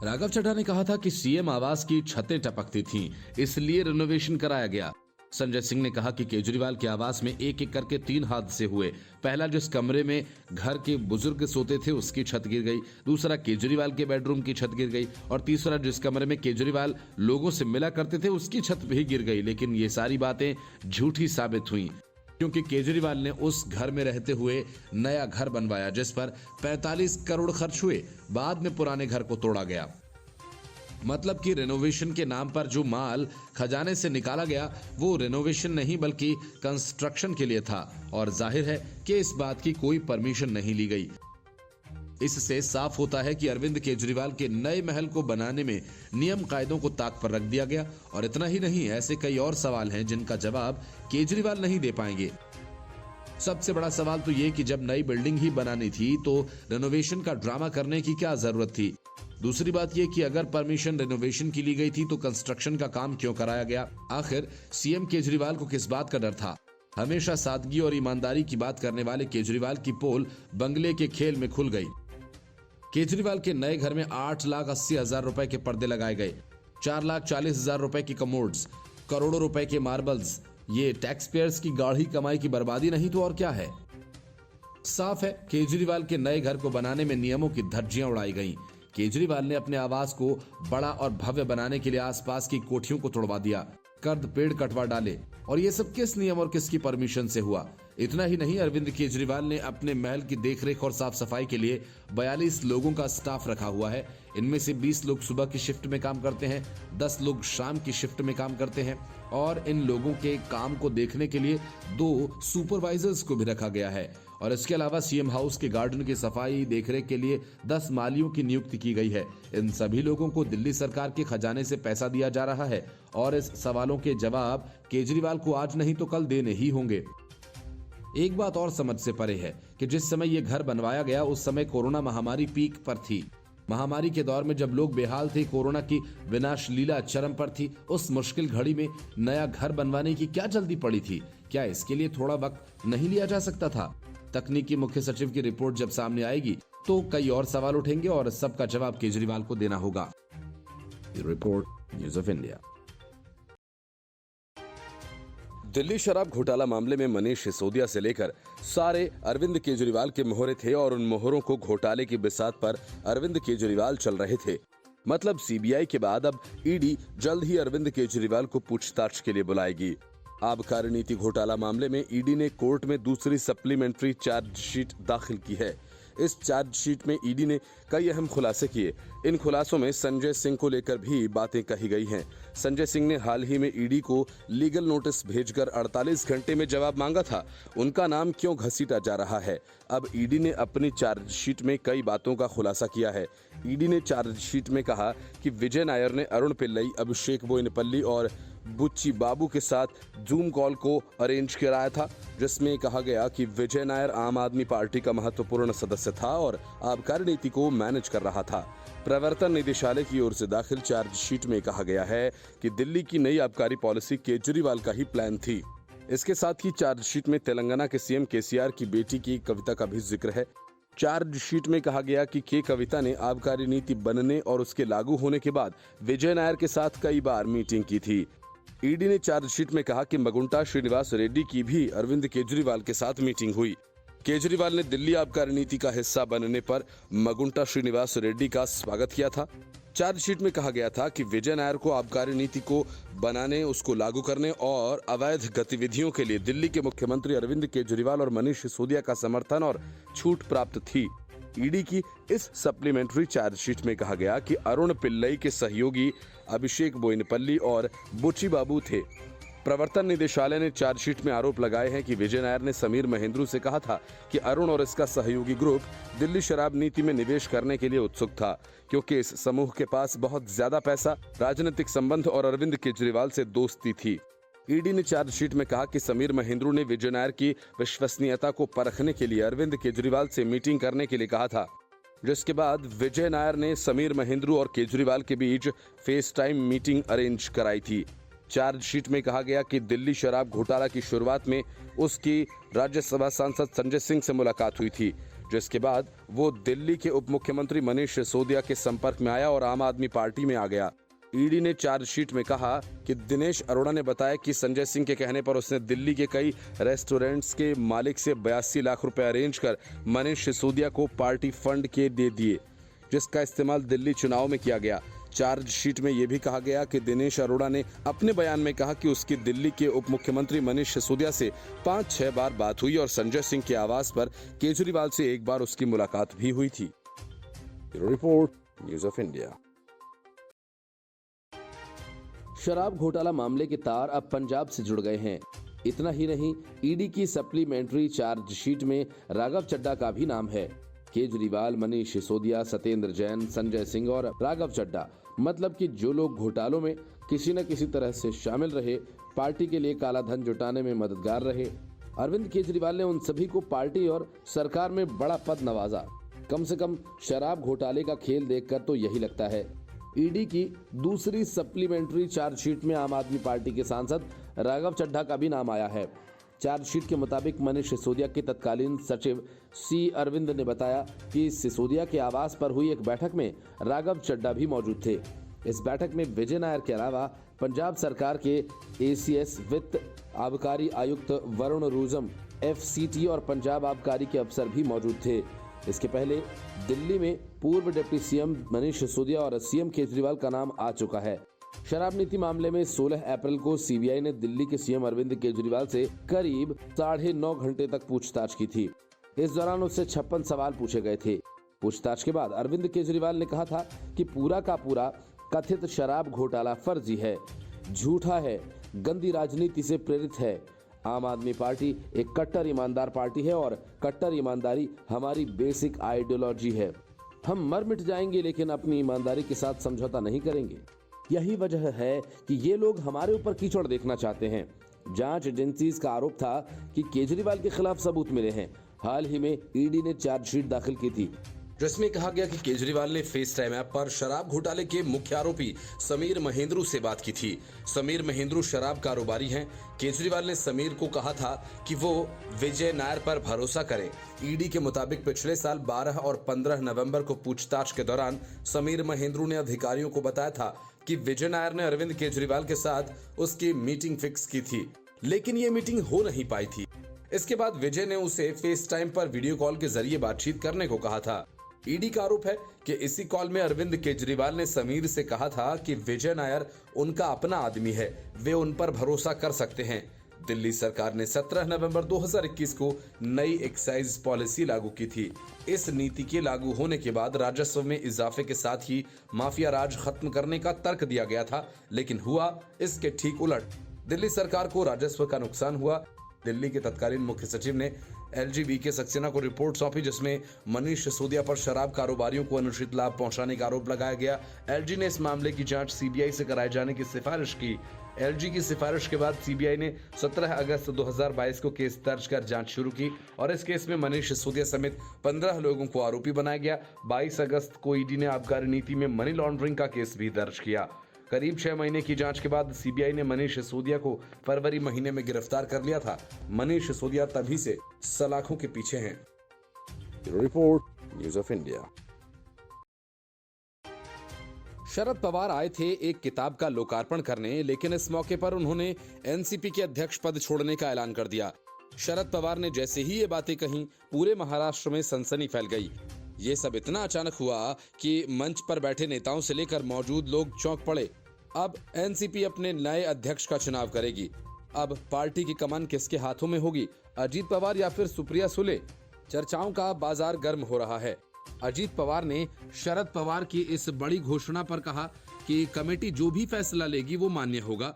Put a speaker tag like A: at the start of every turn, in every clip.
A: राघव चड्ढा ने कहा था कि सीएम आवास की छतें टपकती थीं, इसलिए रिनोवेशन कराया गया। संजय सिंह ने कहा कि केजरीवाल के आवास में एक एक करके 3 हादसे हुए। पहला, जिस कमरे में घर के बुजुर्ग सोते थे उसकी छत गिर गई। दूसरा, केजरीवाल के बेडरूम की छत गिर गई। और तीसरा, जिस कमरे में केजरीवाल लोगों से मिला करते थे उसकी छत भी गिर गई। लेकिन ये सारी बातें झूठी साबित हुई, क्योंकि केजरीवाल ने उस घर में रहते हुए नया घर बनवाया जिस पर 45 करोड़ खर्च हुए। बाद में पुराने घर को तोड़ा गया। मतलब कि रेनोवेशन के नाम पर जो माल खजाने से निकाला गया वो रेनोवेशन नहीं बल्कि कंस्ट्रक्शन के लिए था। और जाहिर है कि इस बात की कोई परमिशन नहीं ली गई। इससे साफ होता है कि अरविंद केजरीवाल के नए महल को बनाने में नियम कायदों को ताक पर रख दिया गया। और इतना ही नहीं, ऐसे कई और सवाल हैं जिनका जवाब केजरीवाल नहीं दे पाएंगे। सबसे बड़ा सवाल तो ये कि जब नई बिल्डिंग ही बनानी थी तो रेनोवेशन का ड्रामा करने की क्या जरूरत थी। दूसरी बात यह कि अगर परमिशन रेनोवेशन की ली गई थी तो कंस्ट्रक्शन का काम क्यों कराया गया। आखिर सीएम केजरीवाल को किस बात का डर था। हमेशा सादगी और ईमानदारी की बात करने वाले केजरीवाल की पोल बंगले के खेल में खुल गई। केजरीवाल के नए घर में 8,80,000 रुपए के पर्दे लगाए गए, 4,40,000 रुपए की कमोड्स, करोड़ों रुपए के मार्बल्स। ये टैक्स पेयर्स की गाढ़ी कमाई की बर्बादी नहीं तो और क्या है। साफ है, केजरीवाल के नए घर को बनाने में नियमों की धज्जियां उड़ाई गईं। केजरीवाल ने अपने आवास को बड़ा और भव्य बनाने के लिए आसपास की कोठियों को तोड़वा दिया, कर्द पेड़ कटवा डाले। और ये सब किस नियम और किसकी परमिशन से हुआ। इतना ही नहीं, अरविंद केजरीवाल ने अपने महल की देखरेख और साफ सफाई के लिए 42 लोगों का स्टाफ रखा हुआ है। इनमें से 20 लोग सुबह की शिफ्ट में काम करते हैं, 10 लोग शाम की शिफ्ट में काम करते हैं। और इन लोगों के काम को देखने के लिए 2 सुपरवाइजर्स को भी रखा गया है। और इसके अलावा सीएम हाउस के गार्डन की सफाई देखरेख के लिए 10 मालियों की नियुक्ति की गई है। इन सभी लोगों को दिल्ली सरकार के खजाने से पैसा दिया जा रहा है। और इस सवालों के जवाब केजरीवाल को आज नहीं तो कल देने ही होंगे। एक बात और समझ से परे है कि जिस समय यह घर बनवाया गया उस समय कोरोना महामारी पीक पर थी। महामारी के दौर में जब लोग बेहाल थे, कोरोना की विनाश लीला चरम पर थी, उस मुश्किल घड़ी में नया घर बनवाने की क्या जल्दी पड़ी थी। क्या इसके लिए थोड़ा वक्त नहीं लिया जा सकता था। तकनीकी मुख्य सचिव की रिपोर्ट जब सामने आएगी तो कई और सवाल उठेंगे और सबका जवाब केजरीवाल को देना होगा। Report, news of India.
B: Delhi शराब घोटाला मामले में मनीष सिसोदिया से लेकर सारे अरविंद केजरीवाल के मोहरे थे और उन मोहरों को घोटाले की बिसात पर अरविंद केजरीवाल चल रहे थे। मतलब सीबीआई के बाद अब ईडी जल्द ही अरविंद केजरीवाल को पूछताछ के लिए बुलाएगी। आबकारी नीति घोटाला मामले में ईडी ने कोर्ट में दूसरी सप्लीमेंट्री चार्जशीट दाखिल की है। इस चार्जशीट में ईडी ने कई अहम खुलासे किए। इन खुलासों में संजय सिंह को लेकर भी बातें कही गई हैं। संजय सिंह ने हाल ही में ईडी को लीगल नोटिस भेजकर 48 घंटे में जवाब मांगा था। उनका नाम क्यों घसीटा जा रहा है। अब ईडी ने अपनी चार्जशीट में कई बातों का खुलासा किया है। ईडी ने चार्जशीट में कहा कि विजय नायर ने अरुण पिल्लई, अभिषेक बोयनपल्ली और बुच्ची बाबू के साथ जूम कॉल को अरेंज कराया था, जिसमें कहा गया कि विजय नायर आम आदमी पार्टी का महत्वपूर्ण सदस्य था और आबकारी नीति को मैनेज कर रहा था। प्रवर्तन निदेशालय की ओर से दाखिल चार्जशीट में कहा गया है कि दिल्ली की नई आबकारी पॉलिसी केजरीवाल का ही प्लान थी। इसके साथ ही चार्जशीट में तेलंगाना के सीएम केसीआर की बेटी की कविता का भी जिक्र है। चार्जशीट में कहा गया कि कविता ने आबकारी नीति बनने और उसके लागू होने के बाद विजय नायर के साथ कई बार मीटिंग की थी। ईडी ने चार्जशीट में कहा कि मगुंटा श्रीनिवास रेड्डी की भी अरविंद केजरीवाल के साथ मीटिंग हुई। केजरीवाल ने दिल्ली आबकारी नीति का हिस्सा बनने पर मगुंटा श्रीनिवास रेड्डी का स्वागत किया था। चार्जशीट में कहा गया था कि विजय नायर को आबकारी नीति को बनाने, उसको लागू करने और अवैध गतिविधियों के लिए दिल्ली के मुख्यमंत्री अरविंद केजरीवाल और मनीष सिसोदिया का समर्थन और छूट प्राप्त थी। ईडी की इस सप्लीमेंट्री चार्जशीट में कहा गया कि अरुण पिल्लई के सहयोगी अभिषेक बोयनपल्ली और बुच्ची बाबू थे। प्रवर्तन निदेशालय ने चार्जशीट में आरोप लगाए हैं कि विजय नायर ने समीर महेंद्रू से कहा था कि अरुण और इसका सहयोगी ग्रुप दिल्ली शराब नीति में निवेश करने के लिए उत्सुक था, क्योंकि इस समूह के पास बहुत ज्यादा पैसा, राजनीतिक संबंध और अरविंद केजरीवाल से दोस्ती थी। ईडी ने चार्जशीट में कहा कि समीर महेंद्रू ने विजय नायर की विश्वसनीयता को परखने के लिए अरविंद केजरीवाल से मीटिंग करने के लिए कहा था, जिसके बाद विजय नायर ने समीर महेंद्रू और केजरीवाल के बीच फेस टाइम मीटिंग अरेंज कराई थी। चार्जशीट में कहा गया कि दिल्ली शराब घोटाला की शुरुआत में उसकी राज्यसभा सांसद संजय सिंह से मुलाकात हुई थी। जिसके बाद वो दिल्ली के उप मुख्यमंत्री मनीष सिसोदिया के संपर्क में आया और आम आदमी पार्टी में आ गया। ईडी ने चार्जशीट में कहा कि दिनेश अरोड़ा ने बताया कि संजय सिंह के कहने पर उसने दिल्ली के कई रेस्टोरेंट्स के मालिक से 82 लाख रुपए अरेंज कर मनीष सिसोदिया को पार्टी फंड के दे दिए, जिसका इस्तेमाल दिल्ली चुनाव में किया गया। चार्जशीट में यह भी कहा गया कि दिनेश अरोड़ा ने अपने बयान में कहा कि उसकी दिल्ली के उप मुख्यमंत्री मनीष सिसोदिया से 5-6 बार बात हुई और संजय सिंह के आवास पर केजरीवाल से एक बार उसकी मुलाकात भी हुई थी। Report, news of India.
A: शराब घोटाला मामले के तार अब पंजाब से जुड़ गए हैं। इतना ही नहीं, ईडी की सप्लीमेंट्री चार्जशीट में राघव चड्ढा का भी नाम है। केजरीवाल, मनीष सिसोदिया, सत्येंद्र जैन, संजय सिंह और राघव चड्ढा, मतलब कि जो लोग घोटालों में किसी न किसी तरह से शामिल रहे, पार्टी के लिए काला धन जुटाने में मददगार रहे। अरविंद केजरीवाल ने उन सभी को पार्टी और सरकार में बड़ा पद नवाजा। कम से कम शराब घोटाले का खेल देखकर तो यही लगता है। ईडी की दूसरी सप्लीमेंट्री चार्जशीट में आम आदमी पार्टी के सांसद राघव चड्ढा का भी नाम आया है। चार्जशीट के मुताबिक मनीष सिसोदिया के तत्कालीन सचिव सी अरविंद ने बताया कि सिसोदिया के आवास पर हुई एक बैठक में राघव चड्ढा भी मौजूद थे। इस बैठक में विजय नायर के अलावा पंजाब सरकार के एसीएस वित्त, आबकारी आयुक्त वरुण रूजम, एफसीटी और पंजाब आबकारी के अफसर भी मौजूद थे। इसके पहले दिल्ली में पूर्व डिप्टी सीएम मनीष सिसोदिया और सीएम केजरीवाल का नाम आ चुका है। शराब नीति मामले में 16 अप्रैल को सीबीआई ने दिल्ली के सीएम अरविंद केजरीवाल से करीब 9.5 घंटे तक पूछताछ की थी। इस दौरान उससे 56 सवाल पूछे गए थे। पूछताछ के बाद अरविंद केजरीवाल ने कहा था कि पूरा का पूरा कथित शराब घोटाला फर्जी है, झूठा है, गंदी राजनीति से प्रेरित है। आम आदमी पार्टी एक कट्टर ईमानदार पार्टी है और कट्टर ईमानदारी हमारी बेसिक आइडियोलॉजी है। हम मर मिट जाएंगे लेकिन अपनी ईमानदारी के साथ समझौता नहीं करेंगे। यही वजह है कि ये लोग हमारे ऊपर कीचड़ देखना चाहते हैं। जांच एजेंसीज का आरोप था कि केजरीवाल के खिलाफ सबूत मिले हैं। हाल ही में ईडी ने चार्जशीट दाखिल की थी,
B: जिसमें कहा गया कि केजरीवाल ने फेस टाइम ऐप पर शराब घोटाले के मुख्य आरोपी समीर महेंद्रू से बात की थी। समीर महेंद्रू शराब कारोबारी हैं। केजरीवाल ने समीर को कहा था कि वो विजय नायर पर भरोसा करें। ईडी के मुताबिक पिछले साल 12 और 15 नवंबर को पूछताछ के दौरान समीर महेंद्रू ने अधिकारियों को बताया था कि विजय नायर ने अरविंद केजरीवाल के साथ उसकी मीटिंग फिक्स की थी, लेकिन ये मीटिंग हो नहीं पाई थी। इसके बाद विजय ने उसे फेस टाइम पर वीडियो कॉल के जरिए बातचीत करने को कहा था। ईडी का आरोप है कि इसी कॉल में अरविंद केजरीवाल ने समीर से कहा था कि विजय नायर उनका अपना आदमी है, वे उन पर भरोसा कर सकते हैं। दिल्ली सरकार ने 17 नवंबर 2021 को नई एक्साइज पॉलिसी लागू की थी। इस नीति के लागू होने के बाद राजस्व में इजाफे के साथ ही माफिया राज खत्म करने का तर्क दिया गया था, लेकिन हुआ इसके ठीक उलट। दिल्ली सरकार को राजस्व का नुकसान हुआ। दिल्ली के तत्कालीन मुख्य सचिव ने एलजी के सक्सेना को रिपोर्ट सौंपी, जिसमें मनीष सिसोदिया पर शराब कारोबारियों को अनुचित लाभ पहुंचाने का आरोप लगाया गया। एलजी ने इस मामले की जांच सीबीआई से कराए जाने की सिफारिश की। एलजी की सिफारिश के बाद सीबीआई ने 17 अगस्त 2022 को केस दर्ज कर जांच शुरू की और इस केस में मनीष सिसोदिया समेत 15 लोगों को आरोपी बनाया गया। 22 अगस्त को ईडी ने आबकारी नीति में मनी लॉन्ड्रिंग का केस भी दर्ज किया। करीब 6 महीने की जांच के बाद सीबीआई ने मनीष सिसोदिया को फरवरी महीने में गिरफ्तार कर लिया था। मनीष सिसोदिया तभी से सलाखों के पीछे हैं। Report, news of India.
A: Sharad Pawar आए थे एक किताब का लोकार्पण करने, लेकिन इस मौके पर उन्होंने एनसीपी के अध्यक्ष पद छोड़ने का ऐलान कर दिया। शरद पवार ने जैसे ही ये बातें कहीं, पूरे महाराष्ट्र में सनसनी फैल गई। ये सब इतना अचानक हुआ कि मंच पर बैठे नेताओं से लेकर मौजूद लोग चौंक पड़े। अब एनसीपी अपने नए अध्यक्ष का चुनाव करेगी। अब पार्टी की कमान किसके हाथों में होगी, अजीत पवार या फिर सुप्रिया सुले? चर्चाओं का बाजार गर्म हो रहा है। अजीत पवार ने शरद पवार की इस बड़ी घोषणा पर कहा कि कमेटी जो भी फैसला लेगी वो मान्य होगा।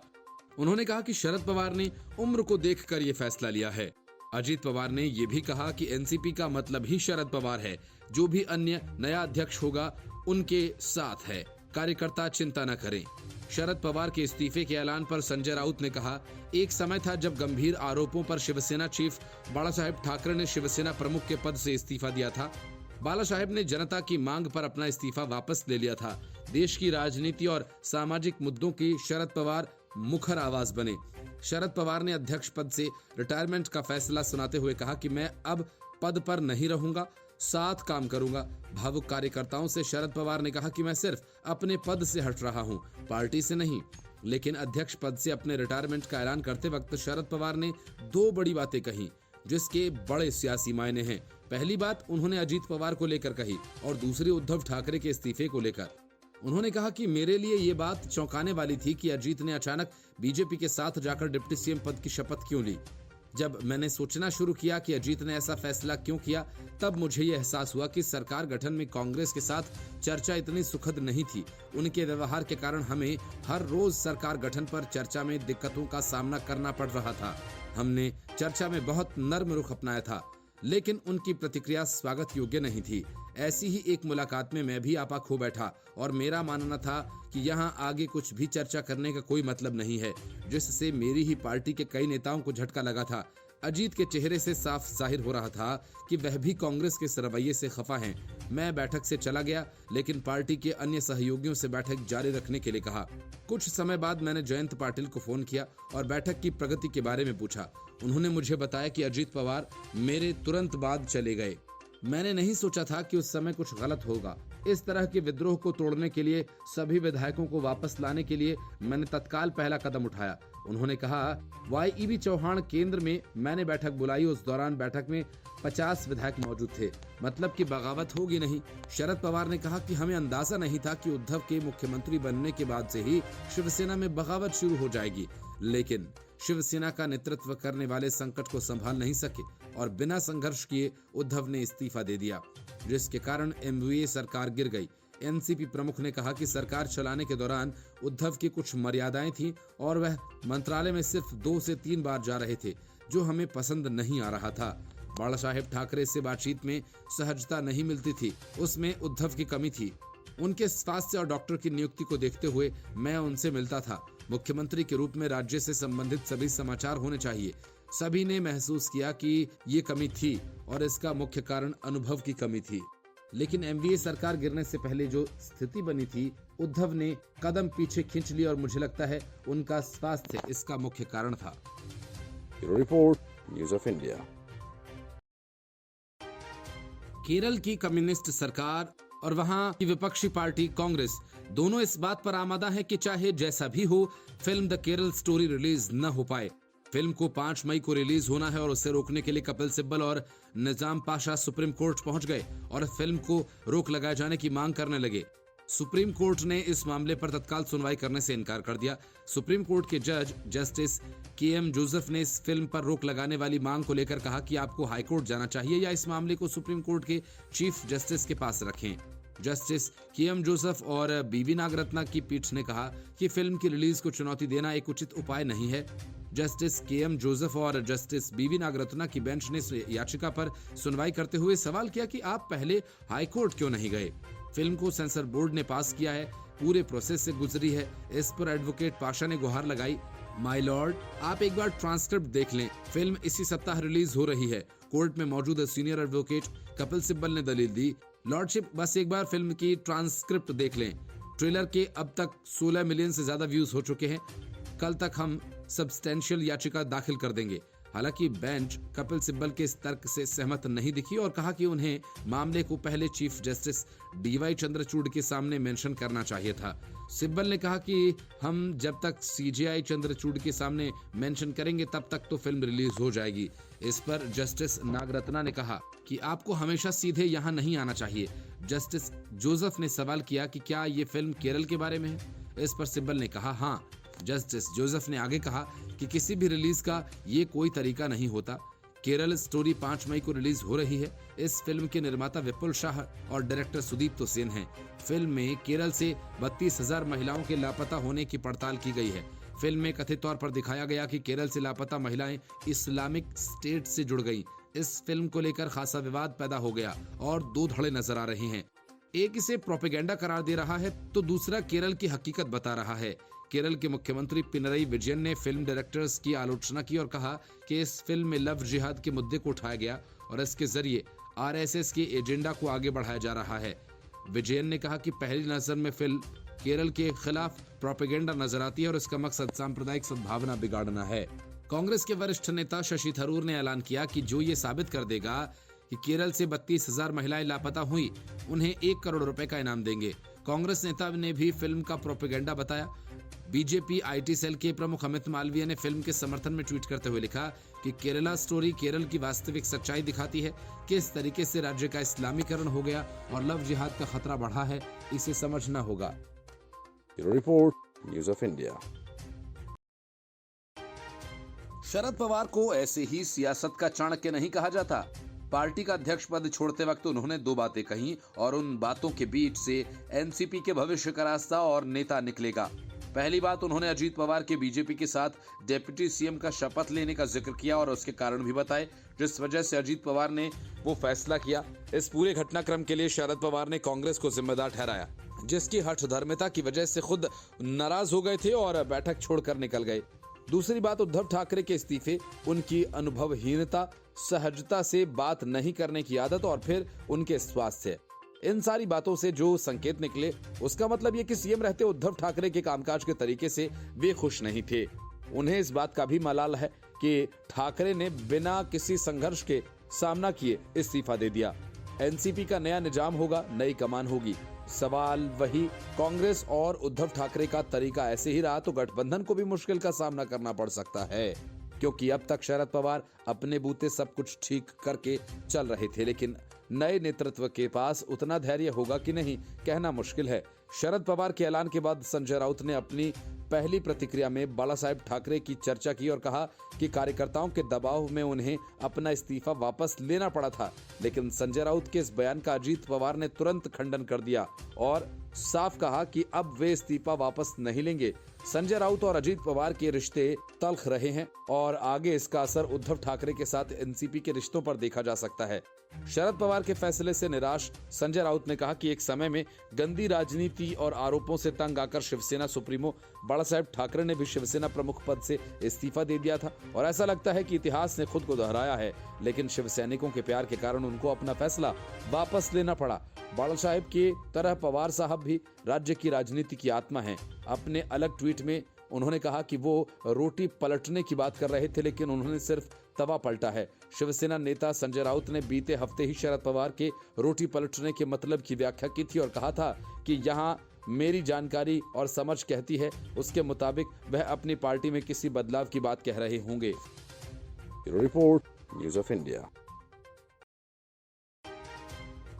A: उन्होंने कहा कि शरद पवार ने उम्र को देखकर ये फैसला लिया है। अजीत पवार ने ये भी कहा कि एनसीपी का मतलब ही शरद पवार है, जो भी अन्य नया अध्यक्ष होगा उनके साथ है, कार्यकर्ता चिंता न करें। शरद पवार के इस्तीफे के ऐलान पर संजय राउत ने कहा, एक समय था जब गंभीर आरोपों पर शिवसेना चीफ बाला साहेब ठाकरे ने शिवसेना प्रमुख के पद से इस्तीफा दिया था। बाला साहेब ने जनता की मांग पर अपना इस्तीफा वापस ले लिया था। देश की राजनीति और सामाजिक मुद्दों की शरद पवार मुखर आवाज बने। शरद पवार ने अध्यक्ष पद से रिटायरमेंट का फैसला सुनाते हुए कहा कि मैं अब पद पर नहीं रहूंगा,
C: साथ काम करूंगा। भावुक कार्यकर्ताओं से शरद पवार ने कहा कि मैं सिर्फ अपने पद से हट रहा हूं, पार्टी से नहीं। लेकिन अध्यक्ष पद से अपने रिटायरमेंट का ऐलान करते वक्त शरद पवार ने 2 बड़ी बातें कही जिसके बड़े सियासी मायने हैं। पहली बात उन्होंने अजीत पवार को लेकर कही और दूसरी उद्धव ठाकरे के इस्तीफे को लेकर। उन्होंने कहा कि मेरे लिए ये बात चौंकाने वाली थी कि अजीत ने अचानक बीजेपी के साथ जाकर डिप्टी सीएम पद की शपथ क्यों ली। जब मैंने सोचना शुरू किया कि अजीत ने ऐसा फैसला क्यों किया, तब मुझे यह एहसास हुआ कि सरकार गठन में कांग्रेस के साथ चर्चा इतनी सुखद नहीं थी। उनके व्यवहार के कारण हमें हर रोज सरकार गठन पर चर्चा में दिक्कतों का सामना करना पड़ रहा था। हमने चर्चा में बहुत नर्म रुख अपनाया था, लेकिन उनकी प्रतिक्रिया स्वागत योग्य नहीं थी। ऐसी ही एक मुलाकात में मैं भी आपा खो बैठा और मेरा मानना था कि यहाँ आगे कुछ भी चर्चा करने का कोई मतलब नहीं है, जिससे मेरी ही पार्टी के कई नेताओं को झटका लगा था। अजीत के चेहरे से साफ जाहिर हो रहा था कि वह भी कांग्रेस के इस रवैये से खफा हैं। मैं बैठक से चला गया, लेकिन पार्टी के अन्य सहयोगियों से बैठक जारी रखने के लिए कहा। कुछ समय बाद मैंने जयंत पाटिल को फोन किया और बैठक की प्रगति के बारे में पूछा। उन्होंने मुझे बताया कि अजीत पवार मेरे तुरंत बाद चले गए। मैंने नहीं सोचा था कि उस समय कुछ गलत होगा। इस तरह के विद्रोह को तोड़ने के लिए, सभी विधायकों को वापस लाने के लिए मैंने तत्काल पहला कदम उठाया। उन्होंने कहा, वाईईबी चौहान केंद्र में मैंने बैठक बुलाई। उस दौरान बैठक में 50 विधायक मौजूद थे, मतलब कि बगावत होगी नहीं। शरद पवार ने कहा कि हमें अंदाजा नहीं था कि उद्धव के मुख्यमंत्री बनने के बाद से ही शिवसेना में बगावत शुरू हो जाएगी, लेकिन शिवसेना का नेतृत्व करने वाले संकट को संभाल नहीं सके और बिना संघर्ष किए उद्धव ने इस्तीफा दे दिया, जिसके कारण एमवीए सरकार गिर गई। एनसीपी प्रमुख ने कहा कि सरकार चलाने के दौरान उद्धव की कुछ मर्यादाएं थीं और वह मंत्रालय में सिर्फ 2 से 3 बार जा रहे थे, जो हमें पसंद नहीं आ रहा था। बाला साहेब ठाकरे से बातचीत में सहजता नहीं मिलती थी, उसमें उद्धव की कमी थी। उनके स्वास्थ्य और डॉक्टर की नियुक्ति को देखते हुए मैं उनसे मिलता था। मुख्यमंत्री के रूप में राज्य से संबंधित सभी समाचार होने चाहिए। सभी ने महसूस किया कि ये कमी थी और इसका मुख्य कारण अनुभव की कमी थी। लेकिन एमवीए सरकार गिरने से पहले जो स्थिति बनी थी, उद्धव ने कदम पीछे खींच ली और मुझे लगता है उनका स्वास्थ्य इसका मुख्य कारण था।
B: Report news of India.
C: Kerala की कम्युनिस्ट सरकार और वहां की विपक्षी पार्टी कांग्रेस दोनों इस बात पर आमादा है कि चाहे जैसा भी हो, film the Kerala story release न हो पाए। फिल्म को 5 मई को रिलीज होना है और उसे रोकने के लिए कपिल सिब्बल और निजाम पाशा सुप्रीम कोर्ट पहुंच गए और फिल्म को रोक लगाए जाने की मांग करने लगे। सुप्रीम कोर्ट ने इस मामले पर तत्काल सुनवाई करने से इनकार कर दिया। सुप्रीम कोर्ट के जज जस्टिस के.एम. जोसेफ ने इस फिल्म पर रोक लगाने वाली मांग को लेकर कहा कि आपको हाईकोर्ट जाना चाहिए या इस मामले को सुप्रीम कोर्ट के चीफ जस्टिस के पास रखें। Justice KM. जोसेफ और बीवी नागरत्ना की पीठ ने कहा कि फिल्म की रिलीज को चुनौती देना एक उचित उपाय नहीं है। Justice KM. जोसेफ और जस्टिस बीवी नागरत्ना की बेंच ने याचिका पर सुनवाई करते हुए सवाल किया कि आप पहले हाईकोर्ट क्यों नहीं गए। फिल्म को सेंसर बोर्ड ने पास किया है, पूरे प्रोसेस से गुजरी है। इस पर एडवोकेट पाशा ने गुहार लगाई, माय लॉर्ड, आप एक बार ट्रांसक्रिप्ट देख लें। फिल्म इसी सप्ताह रिलीज हो रही है। कोर्ट में मौजूद सीनियर एडवोकेट कपिल सिब्बल ने दलील दी, लॉर्डशिप, बस एक बार फिल्म की ट्रांसक्रिप्ट देख लें। ट्रेलर के अब तक 16 मिलियन से ज्यादा व्यूज हो चुके हैं। कल तक हम सब्सटेंशियल याचिका दाखिल कर देंगे। हालांकि बेंच कपिल सिब्बल के इस तर्क से सहमत नहीं दिखी और कहा कि उन्हें मामले को पहले चीफ जस्टिस डीवाई चंद्रचूड़ के सामने मेंशन करना चाहिए था। सिब्बल ने कहा कि हम जब तक सीजेआई चंद्रचूड़ के सामने मेंशन करेंगे तब तक तो फिल्म रिलीज हो जाएगी। इस पर जस्टिस नागरत्ना ने कहा कि आपको हमेशा सीधे यहाँ नहीं आना चाहिए। जस्टिस जोसेफ ने सवाल किया कि क्या ये फिल्म केरल के बारे में है। इस पर सिब्बल ने कहा हाँ। जस्टिस जोसेफ ने आगे कहा कि किसी भी रिलीज का ये कोई तरीका नहीं होता। केरल स्टोरी 5 मई को रिलीज हो रही है। इस फिल्म के निर्माता विपुल शाह और डायरेक्टर सुदीप्तो सेन हैं। फिल्म में केरल से 32,000 महिलाओं के लापता होने की पड़ताल की गई है। फिल्म में कथित तौर पर दिखाया गया कि केरल से लापता महिलाएं इस्लामिक स्टेट से जुड़ गईं। इस फिल्म को लेकर खासा विवाद पैदा हो गया और 2 धड़े नजर आ रहे हैं। एक इसे प्रोपेगेंडा करार दे रहा है तो दूसरा केरल की हकीकत बता रहा है। केरल के मुख्यमंत्री पिनरई विजयन ने फिल्म डायरेक्टर्स की आलोचना की और कहा कि इस फिल्म में लव जिहाद के मुद्दे को उठाया गया और इसके जरिए आरएसएस के एजेंडा को आगे बढ़ाया जा रहा है। विजयन ने कहा कि पहली नजर में फिल्म केरल के खिलाफ प्रोपेगेंडा नजर आती है और इसका मकसद सांप्रदायिक सद्भावना बिगाड़ना है। कांग्रेस के वरिष्ठ नेता शशि थरूर ने ऐलान किया कि जो ये साबित कर देगा कि केरल से 32,000 महिलाएं लापता हुई, उन्हें 1 करोड़ रुपए का इनाम देंगे। कांग्रेस नेता ने भी फिल्म का प्रोपेगेंडा बताया। बीजेपी आईटी सेल के प्रमुख अमित मालवीय ने फिल्म के समर्थन में ट्वीट करते हुए लिखा कि केरला स्टोरी केरल की वास्तविक सच्चाई दिखाती है, किस तरीके से राज्य का इस्लामीकरण हो गया और लव जिहाद का खतरा बढ़ा है, इसे समझना होगा।
B: Report, news of India.
A: Sharad Pawar को ऐसे ही सियासत का चाणक्य नहीं कहा जाता। पार्टी का अध्यक्ष पद छोड़ते वक्त उन्होंने 2 बातें कही और उन बातों के बीच से एनसीपी के भविष्य का रास्ता और नेता निकलेगा। पहली बात, उन्होंने अजीत पवार के बीजेपी के साथ डिप्टी सीएम का शपथ लेने का जिक्र किया और उसके कारण भी बताए, जिस वजह से अजीत पवार ने वो फैसला किया। इस पूरे घटनाक्रम के लिए शरद पवार ने कांग्रेस को जिम्मेदार ठहराया, जिसकी हठधर्मिता की वजह से खुद नाराज हो गए थे और बैठक छोड़कर निकल गए। दूसरी बात, उद्धव ठाकरे के इस्तीफे, उनकी अनुभवहीनता, सहजता से बात नहीं करने की आदत और फिर उनके स्वास्थ्य। इन सारी बातों से जो संकेत निकले, उसका मतलब ये कि सीएम रहते उद्धव ठाकरे के कामकाज के तरीके से वे खुश नहीं थे। उन्हें इस बात का भी मलाल है कि ठाकरे ने बिना किसी संघर्ष के सामना किए इस्तीफा दे दिया। एनसीपी का नया निजाम होगा, नई कमान होगी। सवाल वही, कांग्रेस और उद्धव ठाकरे का तरीका ऐसे ही रहा तो गठबंधन को भी मुश्किल का सामना करना पड़ सकता है, क्योंकि अब तक शरद पवार अपने बूते सब कुछ ठीक करके चल रहे थे, लेकिन नए नेतृत्व के पास उतना धैर्य होगा कि नहीं, कहना मुश्किल है। शरद पवार के ऐलान के बाद संजय राउत ने अपनी पहली प्रतिक्रिया में बाला साहेब ठाकरे की चर्चा की और कहा कि कार्यकर्ताओं के दबाव में उन्हें अपना इस्तीफा वापस लेना पड़ा था। लेकिन संजय राउत के इस बयान का अजीत पवार ने तुरंत खंडन कर दिया और साफ कहा कि अब वे इस्तीफा वापस नहीं लेंगे। संजय राउत और अजीत पवार के रिश्ते तल्ख रहे हैं और आगे इसका असर उद्धव ठाकरे के साथ एनसीपी के रिश्तों पर देखा जा सकता है। शरद पवार के फैसले से निराश संजय राउत ने कहा कि एक समय में गंदी राजनीति और आरोपों से तंग आकर शिवसेना सुप्रीमो बाला साहेब ठाकरे ने भी शिवसेना प्रमुख पद से इस्तीफा दे दिया था और ऐसा लगता है कि इतिहास ने खुद को दोहराया है, लेकिन शिवसैनिकों के प्यार के कारण उनको अपना फैसला वापस लेना पड़ा। बाला साहेब के तरह पवार साहब भी राज्य की राजनीति की आत्मा हैं। अपने अलग ट्वीट में उन्होंने कहा कि वो रोटी पलटने की बात कर रहे थे, लेकिन उन्होंने सिर्फ तवा पलटा है। शिवसेना नेता संजय राउत ने बीते हफ्ते ही शरद पवार के रोटी पलटने के मतलब की व्याख्या की थी और कहा था कि यहाँ मेरी जानकारी और समझ कहती है उसके मुताबिक वह अपनी पार्टी में किसी बदलाव की बात कह रहे होंगे।
B: Report, news of India.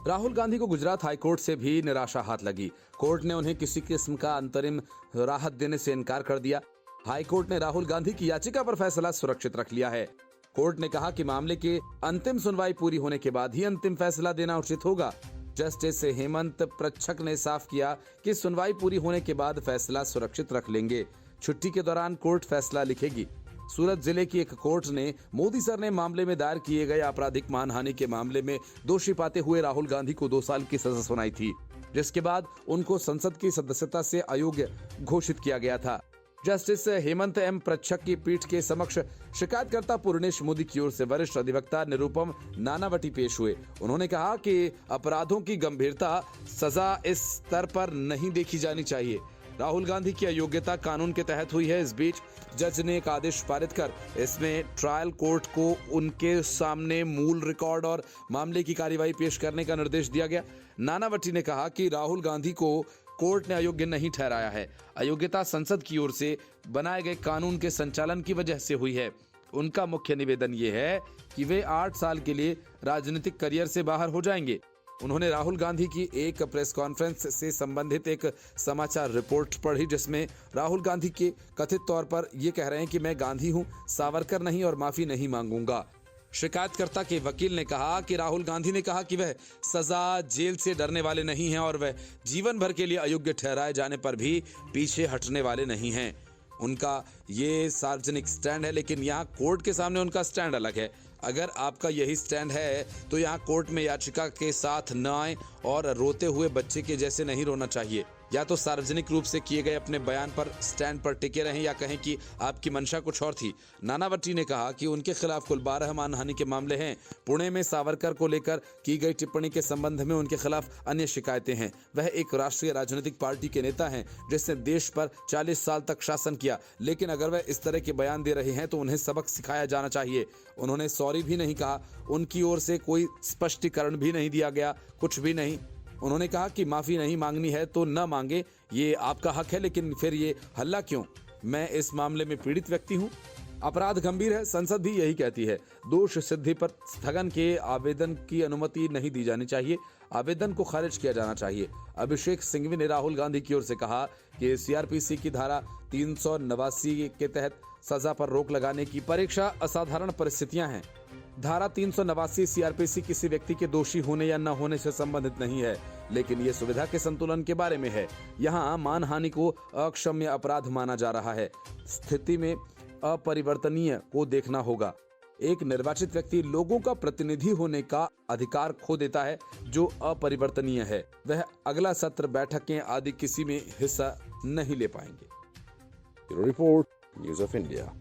A: Rahul Gandhi को गुजरात हाईकोर्ट से भी निराशा हाथ लगी। कोर्ट ने उन्हें किसी किस्म का अंतरिम राहत देने से इनकार कर दिया। हाईकोर्ट ने राहुल गांधी की याचिका पर फैसला सुरक्षित रख लिया है। कोर्ट ने कहा कि मामले के अंतिम सुनवाई पूरी होने के बाद ही अंतिम फैसला देना उचित होगा। जस्टिस हेमंत प्रच्छक ने साफ किया कि सुनवाई पूरी होने के बाद फैसला सुरक्षित रख लेंगे। छुट्टी के दौरान कोर्ट फैसला लिखेगी। सूरत जिले की एक कोर्ट ने मोदी सर ने मामले में दायर किए गए आपराधिक मानहानि के मामले में दोषी पाते हुए राहुल गांधी को 2 साल की सजा सुनाई थी, जिसके बाद उनको संसद की सदस्यता से अयोग्य घोषित किया गया था। जस्टिस हेमंत एम प्रच्छक की पीठ के समक्ष शिकायतकर्ता पूर्णेश मोदी की ओर से वरिष्ठ अधिवक्ता निरुपम नानावटी पेश हुए। उन्होंने कहा कि अपराधों की गंभीरता सजा इस स्तर पर नहीं देखी जानी चाहिए। राहुल गांधी की अयोग्यता कानून के तहत हुई है। इस बीच जज ने एक आदेश पारित कर इसमें ट्रायल कोर्ट को उनके सामने मूल रिकॉर्ड और मामले की कार्यवाही पेश करने का निर्देश दिया गया। नानावटी ने कहा कि राहुल गांधी को कोर्ट ने अयोग्य नहीं ठहराया है। अयोग्यता संसद की ओर से बनाए गए कानून के संचालन की वजह से हुई है। उनका मुख्य निवेदन ये है कि वे 8 साल के लिए राजनीतिक करियर से बाहर हो जाएंगे। उन्होंने राहुल गांधी की एक प्रेस कॉन्फ्रेंस से संबंधित एक समाचार रिपोर्ट पढ़ी, जिसमें राहुल गांधी के कथित तौर पर ये कह रहे हैं कि मैं गांधी हूं, सावरकर नहीं और माफी नहीं मांगूंगा। शिकायतकर्ता के वकील ने कहा कि राहुल गांधी ने कहा कि वह सजा, जेल से डरने वाले नहीं हैं और वह जीवन भर के लिए अयोग्य ठहराए जाने पर भी पीछे हटने वाले नहीं हैं। उनका ये सार्वजनिक स्टैंड है, लेकिन यहाँ कोर्ट के सामने उनका स्टैंड अलग है। अगर आपका यही स्टैंड है तो यहाँ कोर्ट में याचिका के साथ न आए और रोते हुए बच्चे के जैसे नहीं रोना चाहिए।
D: या तो सार्वजनिक रूप से किए गए अपने बयान पर स्टैंड पर टिके रहें या कहें कि आपकी मंशा कुछ और थी। नानावटी ने कहा कि उनके खिलाफ कुल 12 मानहानि के मामले हैं। पुणे में सावरकर को लेकर की गई टिप्पणी के संबंध में उनके खिलाफ अन्य शिकायतें हैं। वह एक राष्ट्रीय राजनीतिक पार्टी के नेता हैं जिसने देश पर 40 साल तक शासन किया, लेकिन अगर वह इस तरह के बयान दे रहे हैं तो उन्हें सबक सिखाया जाना चाहिए। उन्होंने सॉरी भी नहीं कहा, उनकी ओर से कोई स्पष्टीकरण भी नहीं दिया गया, कुछ भी नहीं। उन्होंने कहा कि माफी नहीं मांगनी है तो न मांगे, ये आपका हक है, लेकिन फिर ये हल्ला क्यों? मैं इस मामले में पीड़ित व्यक्ति हूं। अपराध गंभीर है, संसद भी यही कहती है। दोष सिद्धि पर स्थगन के आवेदन की अनुमति नहीं दी जानी चाहिए, आवेदन को खारिज किया जाना चाहिए। अभिषेक सिंघवी ने राहुल गांधी की ओर से कहा कि सीआरपीसी की धारा 389 के तहत सजा पर रोक लगाने की परीक्षा असाधारण परिस्थितियां हैं। धारा 389 सीआरपीसी किसी व्यक्ति के दोषी होने या न होने से संबंधित नहीं है, लेकिन ये सुविधा के संतुलन के बारे में है। यहाँ मानहानि को अक्षम्य अपराध माना जा रहा है। स्थिति में अपरिवर्तनीय को देखना होगा। एक निर्वाचित व्यक्ति लोगों का प्रतिनिधि होने का अधिकार खो देता है जो अपरिवर्तनीय है। वह अगला सत्र, बैठकें आदि किसी में हिस्सा नहीं ले पाएंगे।
B: Report news of India.